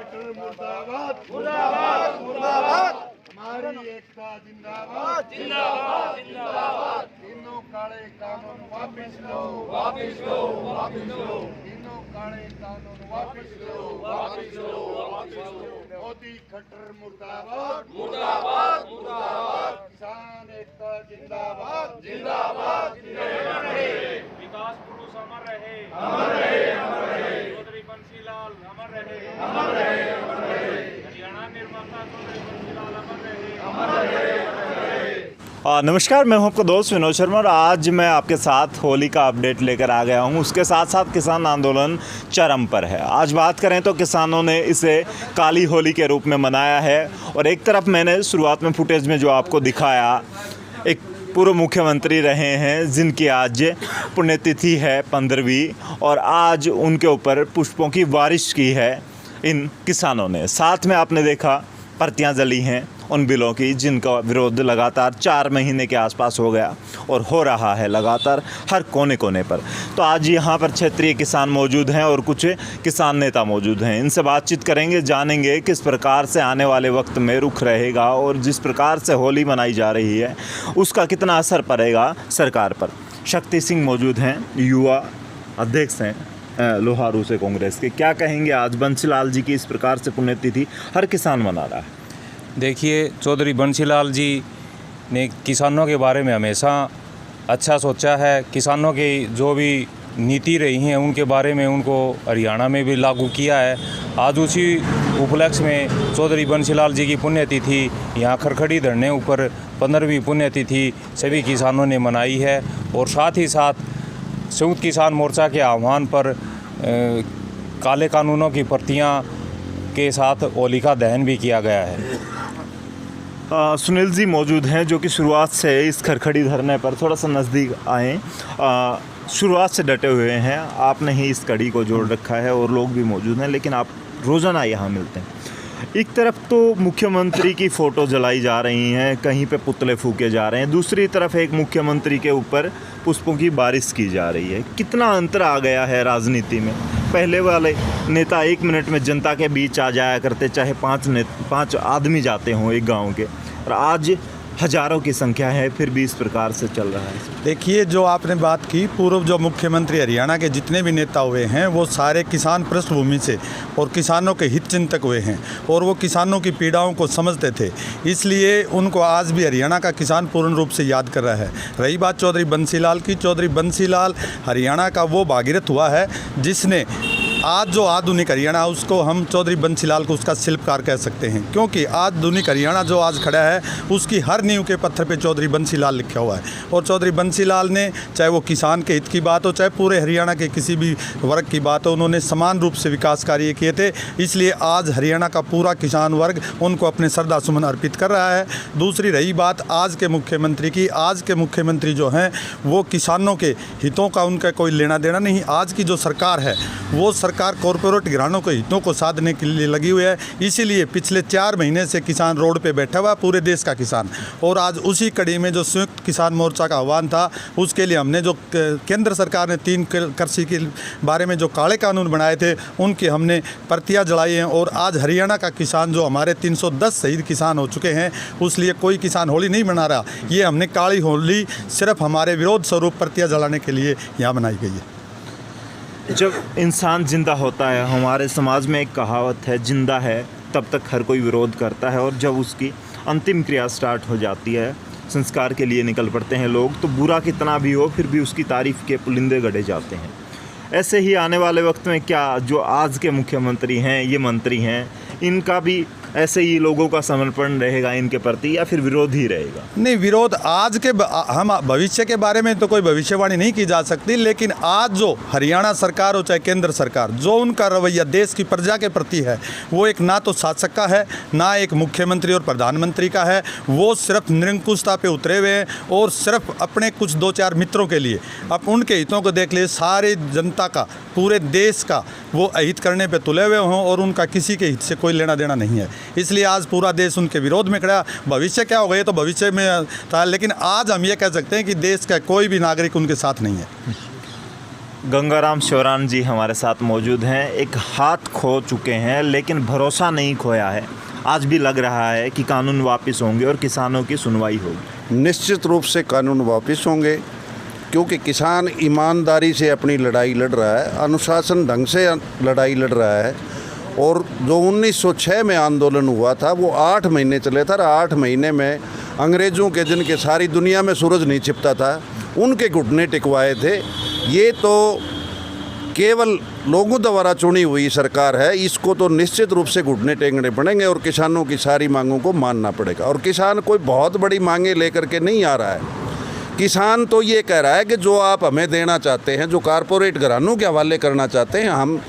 खट्टर मुर्दाबाद मुर्दाबाद मुर्दाबाद। हमारी एकता जिंदाबाद जिंदाबाद जिंदाबाद। तीनों काले कानून वापिस लो वापिस लो वापिस लो। तीनों काले कानून वापिस लो वापिस लो वापिस लो। मोदी खट्टर मुर्दाबाद मुर्दाबाद मुर्दाबाद। किसान एकता जिंदाबाद जिंदाबाद जिंदाबाद। विकास पुरुष अमर रहे अमर रहे अमर रहे। चौधरी बंसीलाल अमर रहे अमर रहे अमर रहे। हरियाणा निर्माता चौधरी बंसीलाल अमर रहे अमर रहे अमर रहे। नमस्कार, मैं हूं आपका दोस्त विनोद शर्मा और आज मैं आपके साथ होली का अपडेट लेकर आ गया हूं। उसके साथ साथ किसान आंदोलन चरम पर है। आज बात करें तो किसानों ने इसे काली होली के रूप में मनाया है और एक तरफ मैंने शुरुआत में फुटेज में जो आपको दिखाया, एक पूर्व मुख्यमंत्री रहे हैं जिनकी आज पुण्यतिथि है 15वीं और आज उनके ऊपर पुष्पों की बारिश की है इन किसानों ने। साथ में आपने देखा प्रतियां जली हैं उन बिलों की जिनका विरोध लगातार 4 महीने के आसपास हो गया और हो रहा है लगातार हर कोने कोने पर। तो आज यहाँ पर क्षेत्रीय किसान मौजूद हैं और कुछ किसान नेता मौजूद हैं। इनसे बातचीत करेंगे, जानेंगे किस प्रकार से आने वाले वक्त में रुख रहेगा और जिस प्रकार से होली मनाई जा रही है उसका कितना असर पड़ेगा सरकार पर। शक्ति सिंह मौजूद हैं, युवा अध्यक्ष हैं लोहारू से कांग्रेस के। क्या कहेंगे, आज बंसीलाल जी की इस प्रकार से पुण्यतिथि हर किसान मना रहा है। देखिए, चौधरी बंसीलाल जी ने किसानों के बारे में हमेशा अच्छा सोचा है। किसानों की जो भी नीति रही हैं उनके बारे में उनको हरियाणा में भी लागू किया है। आज उसी उपलक्ष्य में चौधरी बंसीलाल जी की पुण्यतिथि यहाँ खरखड़ी धरने ऊपर 15वीं पुण्यतिथि सभी किसानों ने मनाई है और साथ ही साथ संयुक्त किसान मोर्चा के आह्वान पर काले कानूनों की प्रतियां के साथ होलिका दहन भी किया गया है। सुनील जी मौजूद हैं जो कि शुरुआत से इस खरखड़ी धरने पर थोड़ा सा नज़दीक आएँ, शुरुआत से डटे हुए हैं। आपने ही इस कड़ी को जोड़ रखा है और लोग भी मौजूद हैं, लेकिन आप रोज़ाना यहाँ मिलते हैं। एक तरफ तो मुख्यमंत्री की फ़ोटो जलाई जा रही हैं, कहीं पे पुतले फूके जा रहे हैं, दूसरी तरफ एक मुख्यमंत्री के ऊपर पुष्पों की बारिश की जा रही है। कितना अंतर आ गया है राजनीति में। पहले वाले नेता 1 मिनट में जनता के बीच आ जाया करते, चाहे 5 आदमी जाते हों एक गांव के, और आज हज़ारों की संख्या है फिर भी इस प्रकार से चल रहा है। देखिए, जो आपने बात की, पूर्व जो मुख्यमंत्री हरियाणा के जितने भी नेता हुए हैं वो सारे किसान पृष्ठभूमि से और किसानों के हित चिंतक हुए हैं और वो किसानों की पीड़ाओं को समझते थे, इसलिए उनको आज भी हरियाणा का किसान पूर्ण रूप से याद कर रहा है। रही बात चौधरी बंसीलाल की, चौधरी बंसीलाल हरियाणा का वो भागीरथ हुआ है जिसने आज जो आधुनिक हरियाणा उसको हम चौधरी बंसीलाल को उसका शिल्पकार कह सकते हैं, क्योंकि आधुनिक हरियाणा जो आज खड़ा है उसकी हर नींव के पत्थर पे चौधरी बंसीलाल लिखा हुआ है। और चौधरी बंसीलाल ने, चाहे वो किसान के हित की बात हो चाहे पूरे हरियाणा के किसी भी वर्ग की बात हो, उन्होंने समान रूप से विकास कार्य किए थे। इसलिए आज हरियाणा का पूरा किसान वर्ग उनको अपने श्रद्धा सुमन अर्पित कर रहा है। दूसरी रही बात आज के मुख्यमंत्री की, आज के मुख्यमंत्री जो हैं वो किसानों के हितों का उनका कोई लेना देना नहीं। आज की जो सरकार है वो सरकार कॉरपोरेट घरानों के हितों को साधने के लिए लगी हुई है। इसीलिए पिछले 4 महीने से किसान रोड पे बैठा हुआ, पूरे देश का किसान। और आज उसी कड़ी में जो संयुक्त किसान मोर्चा का आह्वान था, उसके लिए हमने जो केंद्र सरकार ने 3 कृषि के बारे में जो काले कानून बनाए थे उनकी हमने प्रतियां जलाई हैं। और आज हरियाणा का किसान जो हमारे 310 शहीद किसान हो चुके हैं, उसलिए कोई किसान होली नहीं मना रहा। ये हमने काली होली सिर्फ हमारे विरोध स्वरूप प्रतियां जलाने के लिए यहाँ बनाई गई है। जब इंसान जिंदा होता है, हमारे समाज में एक कहावत है, जिंदा है तब तक हर कोई विरोध करता है, और जब उसकी अंतिम क्रिया स्टार्ट हो जाती है, संस्कार के लिए निकल पड़ते हैं लोग, तो बुरा कितना भी हो फिर भी उसकी तारीफ़ के पुलिंदे गढ़े जाते हैं। ऐसे ही आने वाले वक्त में क्या जो आज के मुख्यमंत्री हैं, ये मंत्री हैं, इनका भी ऐसे ही लोगों का समर्पण रहेगा इनके प्रति या फिर विरोध ही रहेगा? नहीं, विरोध आज के हम भविष्य के बारे में तो कोई भविष्यवाणी नहीं की जा सकती, लेकिन आज जो हरियाणा सरकार हो चाहे केंद्र सरकार, जो उनका रवैया देश की प्रजा के प्रति है वो एक ना तो शासक का है ना एक मुख्यमंत्री और प्रधानमंत्री का है। वो सिर्फ निरंकुशता पे उतरे हुए हैं और सिर्फ अपने कुछ 2-4 मित्रों के लिए, अब उनके हितों को देख लिए, सारे जनता का, पूरे देश का वो अहित करने पे तुले हुए हों और उनका किसी के हित से कोई लेना देना नहीं है। इसलिए आज पूरा देश उनके विरोध में खड़ा। भविष्य क्या होगा ये तो भविष्य में था, लेकिन आज हम ये कह सकते हैं कि देश का कोई भी नागरिक उनके साथ नहीं है। गंगाराम शौरान जी हमारे साथ मौजूद हैं। एक हाथ खो चुके हैं लेकिन भरोसा नहीं खोया है। आज भी लग रहा है कि कानून वापस होंगे और किसानों की सुनवाई होगी। निश्चित रूप से कानून वापस होंगे, क्योंकि किसान ईमानदारी से अपनी लड़ाई लड़ रहा है, अनुशासन ढंग से लड़ाई लड़ रहा है। और जो 1906 में आंदोलन हुआ था वो 8 महीने चले था और 8 महीने में अंग्रेज़ों के, जिनके सारी दुनिया में सूरज नहीं छिपता था, उनके घुटने टिकवाए थे। ये तो केवल लोगों द्वारा चुनी हुई सरकार है, इसको तो निश्चित रूप से घुटने टेकने पड़ेंगे और किसानों की सारी मांगों को मानना पड़ेगा। और किसान कोई बहुत बड़ी मांगे लेकर के नहीं आ रहा है। किसान तो ये कह रहा है कि जो आप हमें देना चाहते हैं, जो कारपोरेट घरानों के हवाले करना चाहते हैं,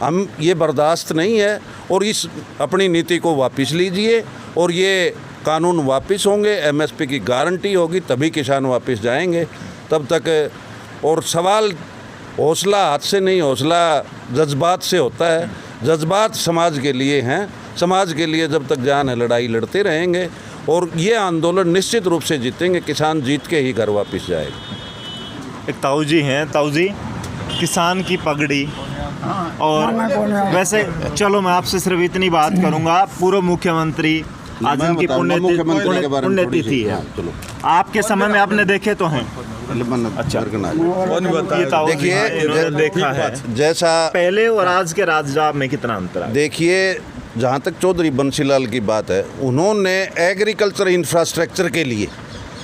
हम ये बर्दाश्त नहीं है और इस अपनी नीति को वापस लीजिए और ये कानून वापस होंगे, एमएसपी की गारंटी होगी, तभी किसान वापस जाएंगे। तब तक और सवाल हौसला हाथ से नहीं, हौसला जज्बात से होता है। जज्बात समाज के लिए हैं, समाज के लिए जब तक जान है लड़ाई लड़ते रहेंगे और ये आंदोलन निश्चित रूप से जीतेंगे। किसान जीत के ही घर वापस जाएगा। एक ताऊ जी हैं। ताऊ जी, किसान की पगड़ी और वैसे चलो मैं आपसे सिर्फ इतनी बात करूंगा, पूर्व मुख्यमंत्री आज इनकी पुण्यतिथि है। चलो, आपके समय में आपने देखे तो हैं। अच्छा, ये ताऊ जी देखिए, हैं, इन्होंने देखा है जैसा पहले और आज के राजजाब में कितना अंतर है। देखिए, जहाँ तक चौधरी बंसीलाल की बात है, उन्होंने एग्रीकल्चर इंफ्रास्ट्रक्चर के लिए,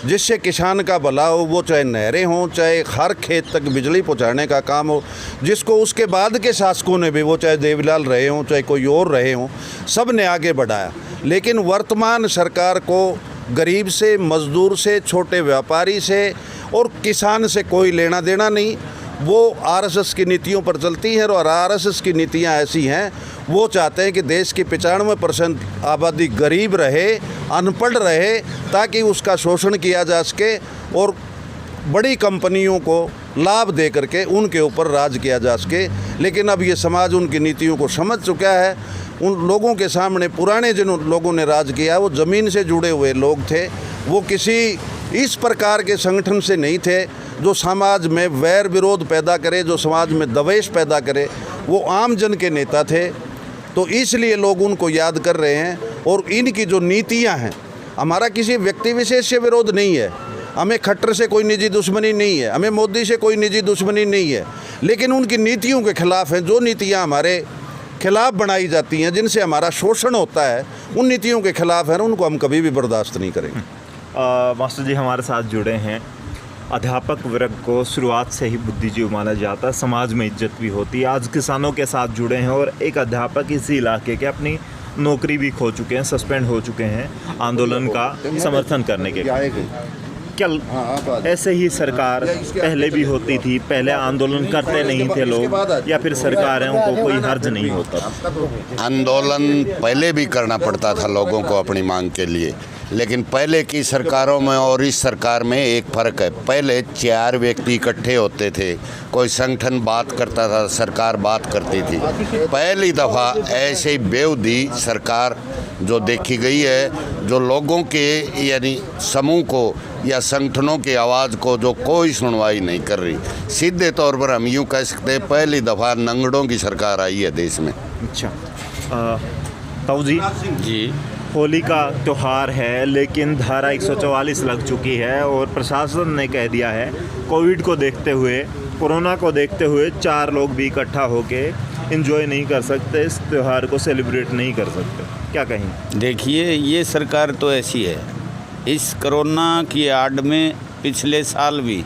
जिससे किसान का भला हो, वो चाहे नहरें हों, चाहे हर खेत तक बिजली पहुंचाने का काम हो, जिसको उसके बाद के शासकों ने भी, वो चाहे देवीलाल रहे हों चाहे कोई और रहे हों, सब ने आगे बढ़ाया। लेकिन वर्तमान सरकार को गरीब से, मजदूर से, छोटे व्यापारी से और किसान से कोई लेना देना नहीं। वो आरएसएस की नीतियों पर चलती है और आरएसएस की नीतियां ऐसी हैं, वो चाहते हैं कि देश की 95% आबादी गरीब रहे, अनपढ़ रहे, ताकि उसका शोषण किया जा सके और बड़ी कंपनियों को लाभ दे करके उनके ऊपर राज किया जा सके। लेकिन अब ये समाज उनकी नीतियों को समझ चुका है। उन लोगों के सामने पुराने जिन लोगों ने राज किया वो ज़मीन से जुड़े हुए लोग थे, वो किसी इस प्रकार के संगठन से नहीं थे जो समाज में वैर विरोध पैदा करे, जो समाज में द्वेष पैदा करे। वो आम जन के नेता थे, तो इसलिए लोग उनको याद कर रहे हैं। और इनकी जो नीतियां हैं, हमारा किसी व्यक्ति विशेष से विरोध नहीं है, हमें खट्टर से कोई निजी दुश्मनी नहीं है, हमें मोदी से कोई निजी दुश्मनी नहीं है, लेकिन उनकी नीतियों के खिलाफ हैं। जो नीतियां हमारे खिलाफ बनाई जाती हैं, जिनसे हमारा शोषण होता है, उन नीतियों के खिलाफ है, उनको हम कभी भी बर्दाश्त नहीं करेंगे। मास्टर जी हमारे साथ जुड़े हैं। अध्यापक वर्ग को शुरुआत से ही बुद्धिजीवी माना जाता है, समाज में इज्जत भी होती है। आज किसानों के साथ जुड़े हैं और एक अध्यापक इसी इलाके के अपनी नौकरी भी खो चुके हैं, सस्पेंड हो चुके हैं आंदोलन का समर्थन करने के। क्या ऐसे ही सरकार पहले भी होती थी, पहले आंदोलन करते नहीं थे लोग, या फिर सरकारों को कोई हर्ज नहीं होता? आंदोलन पहले भी करना पड़ता था लोगों को अपनी मांग के लिए, लेकिन पहले की सरकारों में और इस सरकार में एक फ़र्क है। पहले 4 व्यक्ति इकट्ठे होते थे, कोई संगठन बात करता था, सरकार बात करती थी। पहली दफ़ा ऐसे बेहूदी सरकार जो देखी गई है, जो लोगों के यानी समूह को या संगठनों की आवाज़ को जो कोई सुनवाई नहीं कर रही। सीधे तौर पर हम यूँ कह सकते हैं पहली दफ़ा नंगड़ों की सरकार आई है देश में। अच्छा, ताऊ जी, होली का त्यौहार है लेकिन धारा 144 लग चुकी है और प्रशासन ने कह दिया है कोविड को देखते हुए, कोरोना को देखते हुए 4 लोग भी इकट्ठा होके एंजॉय नहीं कर सकते, इस त्यौहार को सेलिब्रेट नहीं कर सकते। क्या कहें? देखिए, ये सरकार तो ऐसी है, इस कोरोना की आड़ में पिछले साल भी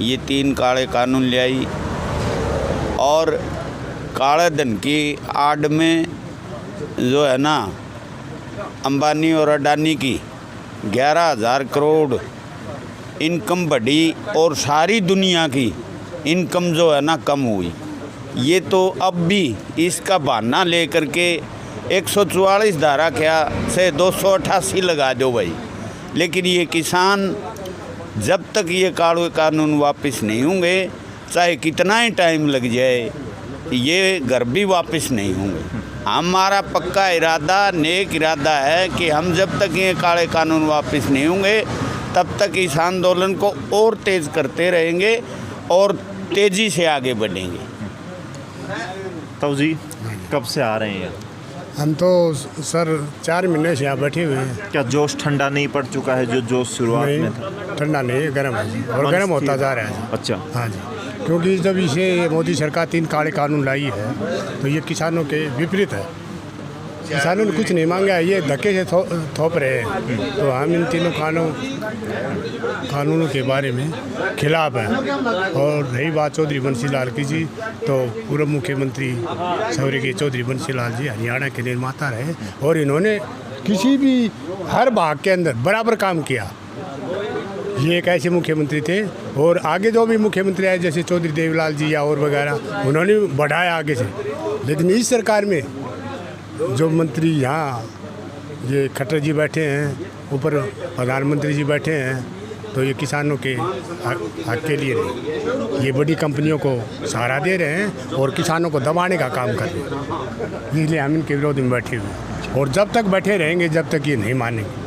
ये 3 काले कानून ले आई और काले धन की आड़ में जो है ना, अंबानी और अडानी की 11,000 करोड़ इनकम बढ़ी और सारी दुनिया की इनकम जो है ना कम हुई। ये तो अब भी इसका बहाना लेकर के 144 धारा क्या से 288 लगा दो भाई। लेकिन ये किसान जब तक ये काले कानून वापस नहीं होंगे, चाहे कितना ही टाइम लग जाए, ये घर भी वापस नहीं होंगे। हमारा पक्का इरादा, नेक इरादा है कि हम जब तक ये काले कानून वापस नहीं होंगे तब तक इस आंदोलन को और तेज़ करते रहेंगे और तेज़ी से आगे बढ़ेंगे। तो जी कब से आ रहे हैं? हम तो सर 4 महीने से यहाँ बैठे हुए हैं। क्या जोश ठंडा नहीं पड़ चुका है जो जोश शुरुआत में था? नहीं, ठंडा नहीं है, गर्म है जी, और गर्म होता जा रहा है। अच्छा, हाँ जी, क्योंकि जब इसे मोदी सरकार 3 काले कानून लाई है तो ये किसानों के विपरीत है। किसानों ने कुछ नहीं मांगा है, ये धक्के से थोप रहे हैं। तो हम इन तीनों कानूनों के बारे में खिलाफ हैं। और रही बात चौधरी बंसीलाल की जी, तो पूर्व मुख्यमंत्री स्वर्गीय चौधरी बंसीलाल जी हरियाणा के निर्माता रहे और इन्होंने किसी भी हर भाग के अंदर बराबर काम किया। ये एक ऐसे मुख्यमंत्री थे और आगे जो भी मुख्यमंत्री आए जैसे चौधरी देवीलाल जी या और वगैरह, उन्होंने बढ़ाया आगे से। लेकिन इस सरकार में जो मंत्री यहाँ ये खट्टर जी बैठे हैं, ऊपर प्रधानमंत्री जी बैठे हैं, तो ये किसानों के हक के लिए नहीं, ये बड़ी कंपनियों को सहारा दे रहे हैं और किसानों को दबाने का काम कर रहे हैं। इसलिए हम इनके विरोध में बैठे हुए हैं और जब तक बैठे रहेंगे जब तक ये नहीं मानेंगे।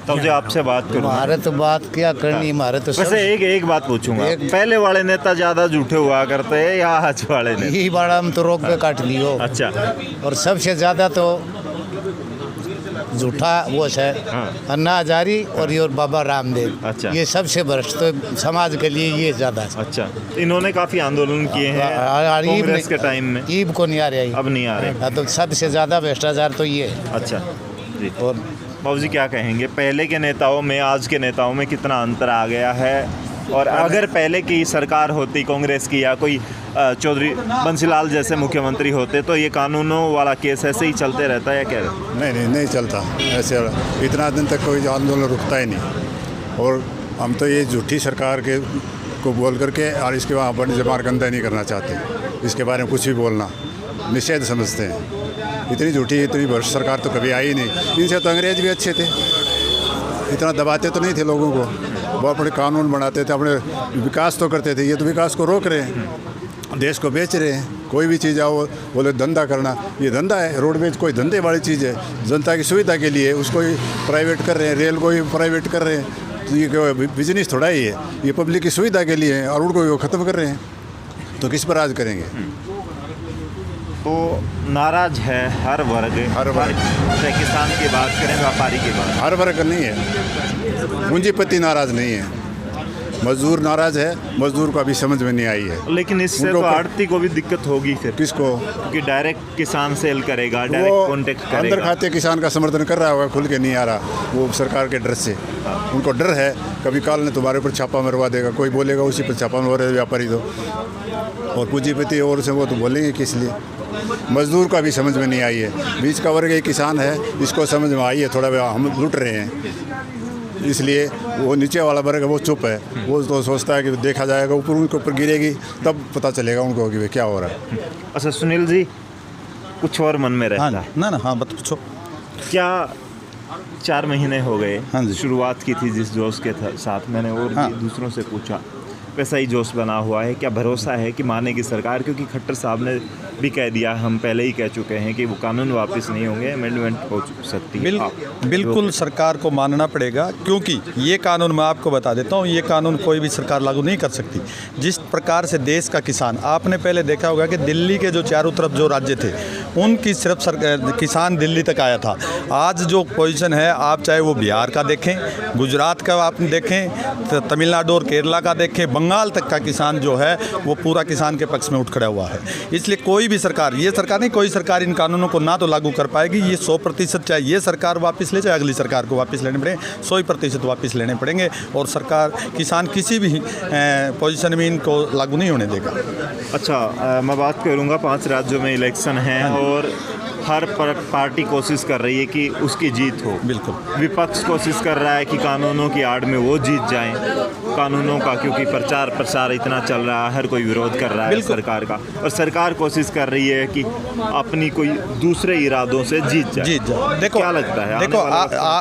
तो जी आपसे बात करूँ। हमारे तो बात क्या करनी, हमारे तो वैसे एक बात पूछूंगा, पहले वाले नेता ज्यादा झूठे हुआ करते हैं या आज वाले नेता? यही बाड़ा हम तो रोक पे काट लियो। अच्छा, और सबसे ज़्यादा तो झूठा वो है अन्ना हजारी और ये बाबा रामदेव। अच्छा, ये सबसे भ्रष्ट तो समाज के लिए ये ज़्यादा है। अच्छा, इन्होंने काफ़ी आंदोलन किए हैं कांग्रेस के टाइम में। ईब को नहीं आ रहा, अब नहीं आ रहे। तो सबसे ज़्यादा भ्रष्टाचार तो ये है। अच्छा जी, और बाबू जी क्या कहेंगे, पहले के नेताओं में आज के नेताओं में कितना अंतर आ गया है? और अगर पहले की सरकार होती कांग्रेस की या कोई चौधरी बंसीलाल जैसे मुख्यमंत्री होते तो ये कानूनों वाला केस ऐसे ही चलते रहता है क्या? नहीं चलता ऐसे। इतना दिन तक कोई आंदोलन रुकता ही नहीं। और हम तो ये झूठी सरकार के को बोल करके और इसके वहाँ पर जमारकंदा नहीं करना चाहते। इसके बारे में कुछ भी बोलना निषेध समझते हैं। इतनी झूठी इतनी भ्रष्ट सरकार तो कभी आई नहीं। इनसे तो अंग्रेज भी अच्छे थे, इतना दबाते तो नहीं थे लोगों को, बहुत बड़े कानून बनाते थे, अपने विकास तो करते थे। ये तो विकास को रोक रहे हैं, देश को बेच रहे हैं। कोई भी चीज़ आओ बोले धंधा करना, ये धंधा है। रोडवेज कोई धंधे वाली चीज़ है, जनता की सुविधा के लिए उसको ही प्राइवेट कर रहे हैं, रेल को ही प्राइवेट कर रहे हैं। तो ये बिजनेस थोड़ा ही है, ये पब्लिक की सुविधा के लिए है और उनको ख़त्म कर रहे हैं। तो किस पर राज करेंगे? तो नाराज है हर वर्ग, चाहे किसान की बात करें, व्यापारी की बात। हर वर्ग नहीं है, पूंजीपति नाराज़ नहीं है, मजदूर नाराज़ है। मजदूर को अभी समझ में नहीं आई है। लेकिन इससे तो आड़ती को भी दिक्कत होगी फिर। किसको? कि डायरेक्ट किसान सेल करेगा, डायरेक्ट कॉन्टेक्ट करेगा। अंदर खाते किसान का समर्थन कर रहा होगा, खुल के नहीं आ रहा वो सरकार के डर से। उनको डर है कभी काल ने तुम्हारे ऊपर छापा मरवा देगा, कोई बोलेगा उसी पर छापा मरवा रहे व्यापारी तो। और पूंजीपति और से वो तो बोलेंगे किस लिए? मजदूर का भी समझ में नहीं आई है। बीच का वर्ग एक किसान है, इसको समझ में आई है थोड़ा हम लूट रहे हैं, इसलिए वो नीचे वाला वर्ग वो चुप है। वो तो सोचता है कि देखा जाएगा, ऊपर उनके ऊपर गिरेगी तब पता चलेगा उनको कि क्या हो रहा है। अच्छा सुनील जी, कुछ और मन में रहता है? हाँ बत पूछो। क्या 4 महीने हो गए, हाँ जी, शुरुआत की थी जिस जोश के साथ, मैंने और भी दूसरों से पूछा, वैसा ही जोश बना हुआ है? क्या भरोसा है कि मानेगी सरकार? क्योंकि खट्टर साहब ने भी कह दिया, हम पहले ही कह चुके हैं कि वो कानून वापस नहीं होंगे, अमेंडमेंट हो सकती है। बिल्कुल सरकार को मानना पड़ेगा, क्योंकि ये कानून मैं आपको बता देता हूँ, ये कानून कोई भी सरकार लागू नहीं कर सकती। जिस प्रकार से देश का किसान, आपने पहले देखा होगा कि दिल्ली के जो चारों तरफ जो राज्य थे उनकी सिर्फ किसान दिल्ली तक आया था। आज जो पोजीशन है, आप चाहे वो बिहार का देखें, गुजरात का आप देखें, तमिलनाडु और केरला का देखें, बंगाल तक का किसान जो है वो पूरा किसान के पक्ष में उठ खड़ा हुआ है। इसलिए कोई भी सरकार, ये सरकार नहीं, कोई सरकार इन कानूनों को ना तो लागू कर पाएगी। ये 100% चाहे ये सरकार वापस ले, चाहे अगली सरकार को वापस लेने पड़े, 100% वापस लेने पड़ेंगे। और सरकार किसान किसी भी पोजीशन में इनको लागू नहीं होने देगा। अच्छा, मैं बात करूँगा 5 राज्यों में इलेक्शन है और हर पार्टी कोशिश कर रही है कि उसकी जीत हो। बिल्कुल। विपक्ष कोशिश कर रहा है कि कानूनों की आड़ में वो जीत जाएं, कानूनों का, क्योंकि प्रचार प्रसार इतना चल रहा है, हर कोई विरोध कर रहा है सरकार का, और सरकार कोशिश कर रही है कि अपनी कोई दूसरे इरादों से जीत जाए। देखो क्या लगता है? देखो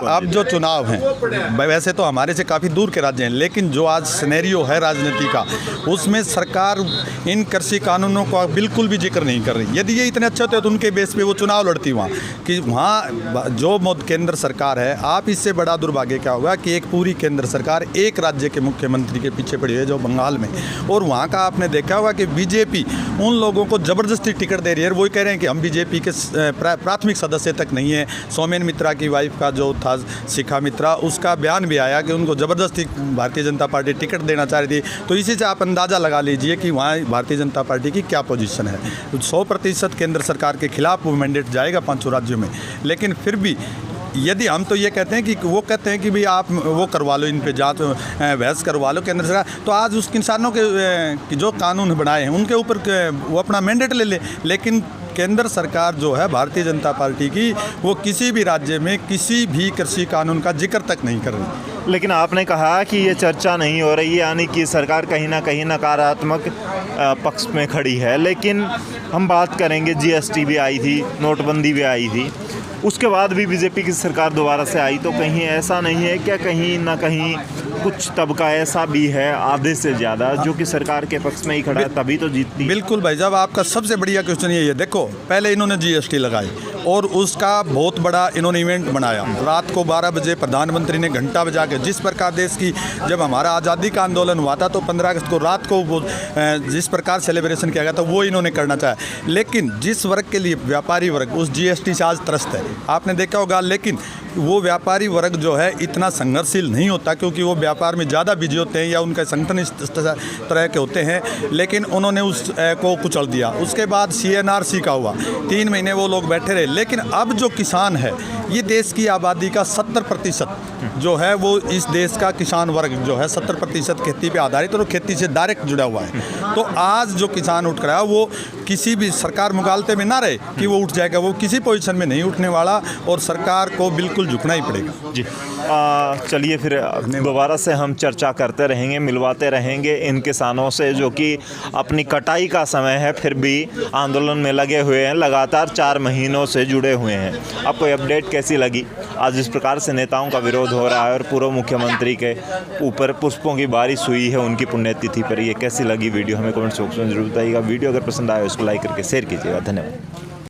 अब जो चुनाव हैं, वैसे तो हमारे से काफ़ी दूर के राज्य हैं, लेकिन जो आज सिनेरियो है राजनीति का, उसमें सरकार इन कृषि कानूनों का बिल्कुल भी जिक्र नहीं कर रही। यदि ये इतने अच्छे होते तो उनके बेस पे वो चुनाव चुनाव लड़ती वहाँ कि वहाँ जो केंद्र सरकार है, आप इससे बड़ा दुर्भाग्य क्या होगा कि एक पूरी केंद्र सरकार एक राज्य के मुख्यमंत्री के पीछे पड़ी है जो बंगाल में, और वहाँ का आपने देखा होगा कि बीजेपी उन लोगों को ज़बरदस्ती टिकट दे रही है। वही कह रहे हैं कि हम बीजेपी के प्राथमिक सदस्य तक नहीं है। सौमेन मित्रा की वाइफ का जो था शिखा मित्रा, उसका बयान भी आया कि उनको ज़बरदस्ती भारतीय जनता पार्टी टिकट देना चाह रही थी। तो इसी से आप अंदाज़ा लगा लीजिए कि वहाँ भारतीय जनता पार्टी की क्या पोजीशन है। 100% केंद्र सरकार के खिलाफ वो मैंडेट जाएगा 5 राज्यों में। लेकिन फिर भी यदि हम तो ये कहते हैं कि वो कहते हैं कि भाई आप वो करवा लो, इन पे जांच बहस करवा लो केंद्र सरकार, तो आज उस किसानों के जो कानून बनाए हैं उनके ऊपर वो अपना मैंडेट ले ले। लेकिन केंद्र सरकार जो है भारतीय जनता पार्टी की, वो किसी भी राज्य में किसी भी कृषि कानून का जिक्र तक नहीं कर रही। लेकिन आपने कहा कि ये चर्चा नहीं हो रही, यानी कि सरकार कहीं ना कहीं नकारात्मक पक्ष में खड़ी है। लेकिन हम बात करेंगे, जीएसटी भी आई थी, नोटबंदी भी आई थी, उसके बाद भी बीजेपी की सरकार दोबारा से आई, तो कहीं ऐसा नहीं है क्या कहीं ना कहीं कुछ तबका ऐसा भी है आधे से ज़्यादा जो कि सरकार के पक्ष में ही खड़ा है, तभी तो जीतती? बिल्कुल भाई साहब, आपका सबसे बढ़िया क्वेश्चन ये है। देखो, पहले इन्होंने जीएसटी लगाई और उसका बहुत बड़ा इन्होंने इवेंट बनाया। रात को 12 बजे प्रधानमंत्री ने घंटा बजा के, जिस प्रकार देश की जब हमारा आज़ादी का आंदोलन हुआ था तो 15 अगस्त को रात को वो जिस प्रकार सेलिब्रेशन किया गया था वो इन्होंने करना चाहा। लेकिन जिस वर्ग के लिए व्यापारी वर्ग उस जीएसटी से आज त्रस्त है, आपने देखा होगा। लेकिन वो व्यापारी वर्ग जो है इतना संघर्षशील नहीं होता, क्योंकि वो व्यापार में ज़्यादा बिजी होते हैं या उनका संगठन इस तरह के होते हैं। लेकिन उन्होंने उस को कुचल दिया। उसके बाद CNRC का हुआ, 3 महीने वो लोग बैठे रहे। लेकिन अब जो किसान है, ये देश की आबादी का 70% जो है वो इस देश का किसान वर्ग जो है 70% खेती पे आधारित और खेती से डायरेक्ट जुड़ा हुआ है। तो आज जो किसान उठ रहा है वो किसी भी सरकार मुगालते में ना रहे कि वो उठ जाएगा, वो किसी पोजीशन में नहीं उठने वाला और सरकार को बिल्कुल झुकना ही पड़ेगा। जी, चलिए फिर दोबारा से हम चर्चा करते रहेंगे, मिलवाते रहेंगे इन किसानों से जो कि अपनी कटाई का समय है फिर भी आंदोलन में लगे हुए हैं, लगातार 4 महीनों से जुड़े हुए हैं। आपको अपडेट कैसी लगी? आज इस प्रकार से नेताओं का विरोध हो रहा है और पूर्व मुख्यमंत्री के ऊपर पुष्पों की बारिश हुई है उनकी पुण्यतिथि पर, ये कैसी लगी वीडियो हमें कमेंट बॉक्स में जरूर बताइएगा। वीडियो अगर पसंद आए उसको लाइक करके शेयर कीजिएगा। धन्यवाद।